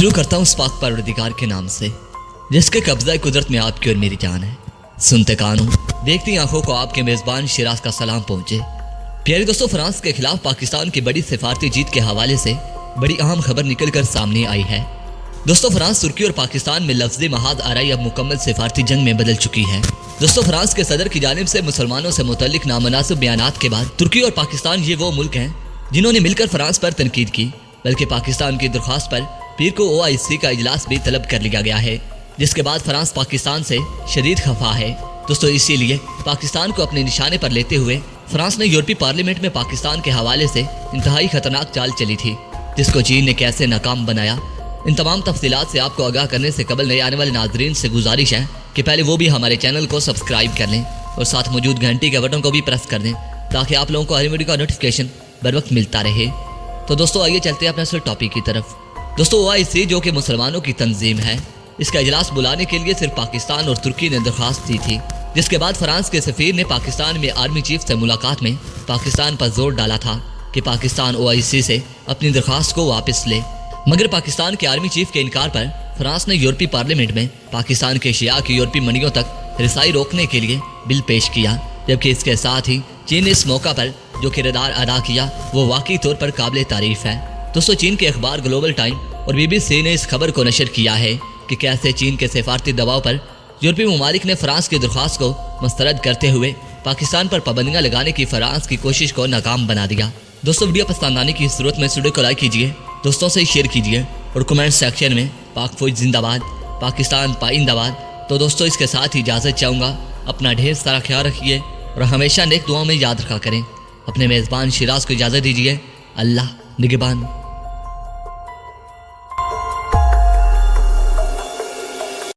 شروع کرتا ہوں اس پاک پروردگار کے نام سے جس کے قبضہ قدرت میں آپ کی اور میری جان ہے۔ سنتے کانوں دیکھتی آنکھوں کو آپ کے میزبان شیراز کا سلام پہنچے۔ پیارے دوستو، فرانس کے خلاف پاکستان کی بڑی سفارتی جیت کے حوالے سے بڑی اہم خبر نکل کر سامنے آئی ہے۔ دوستو، فرانس ترکی اور پاکستان میں لفظی محاذ آرائی اب مکمل سفارتی جنگ میں بدل چکی ہے۔ دوستو، فرانس کے صدر کی جانب سے مسلمانوں سے متعلق نامناسب بیانات کے بعد ترکی اور پاکستان یہ وہ ملک ہیں جنہوں نے مل کر فرانس پر تنقید کی، بلکہ پاکستان کی درخواست پر پیر کو OIC کا اجلاس بھی طلب کر لیا گیا ہے، جس کے بعد فرانس پاکستان سے شدید خفا ہے۔ دوستو، اسی لیے پاکستان کو اپنے نشانے پر لیتے ہوئے فرانس نے یورپی پارلیمنٹ میں پاکستان کے حوالے سے انتہائی خطرناک چال چلی تھی، جس کو چین نے کیسے ناکام بنایا۔ ان تمام تفصیلات سے آپ کو آگاہ کرنے سے قبل نئے آنے والے ناظرین سے گزارش ہے کہ پہلے وہ بھی ہمارے چینل کو سبسکرائب کر لیں اور ساتھ موجود گھنٹی کے بٹن کو بھی پریس کر دیں تاکہ آپ لوگوں کو ہر ویڈیو کا نوٹیفیکیشن بر وقت ملتا رہے۔ تو دوستو، آئیے چلتے ہیں اپنے اصل ٹاپک کی طرف۔ دوستو، OIC جو کہ مسلمانوں کی تنظیم ہے، اس کا اجلاس بلانے کے لیے صرف پاکستان اور ترکی نے درخواست دی تھی، جس کے بعد فرانس کے سفیر نے پاکستان میں آرمی چیف سے ملاقات میں پاکستان پر زور ڈالا تھا کہ پاکستان OIC سے اپنی درخواست کو واپس لے، مگر پاکستان کے آرمی چیف کے انکار پر فرانس نے یورپی پارلیمنٹ میں پاکستان کے اشیاء کی یورپی منڈیوں تک رسائی روکنے کے لیے بل پیش کیا، جبکہ اس کے ساتھ ہی چین نے اس موقع پر جو کردار ادا کیا وہ واقعی طور پر قابل تعریف ہے۔ دوستو، چین کے اخبار گلوبل ٹائم اور BBC نے اس خبر کو نشر کیا ہے کہ کیسے چین کے سفارتی دباؤ پر یورپی ممالک نے فرانس کی درخواست کو مسترد کرتے ہوئے پاکستان پر پابندیاں لگانے کی فرانس کی کوشش کو ناکام بنا دیا۔ دوستو، ویڈیو پسند آنے کی صورت میں ویڈیو کو لائک کیجیے، دوستوں سے شیئر کیجیے اور کمنٹ سیکشن میں پاک فوج زندہ باد، پاکستان پائندہ باد۔ تو دوستو، اس کے ساتھ ہی اجازت چاہوں گا، اپنا ڈھیر سارا خیال رکھیے اور ہمیشہ نیک دعاؤں میں یاد رکھا کریں۔ اپنے میزبان شیراز کو اجازت دیجیے۔ اللہ نگہبان۔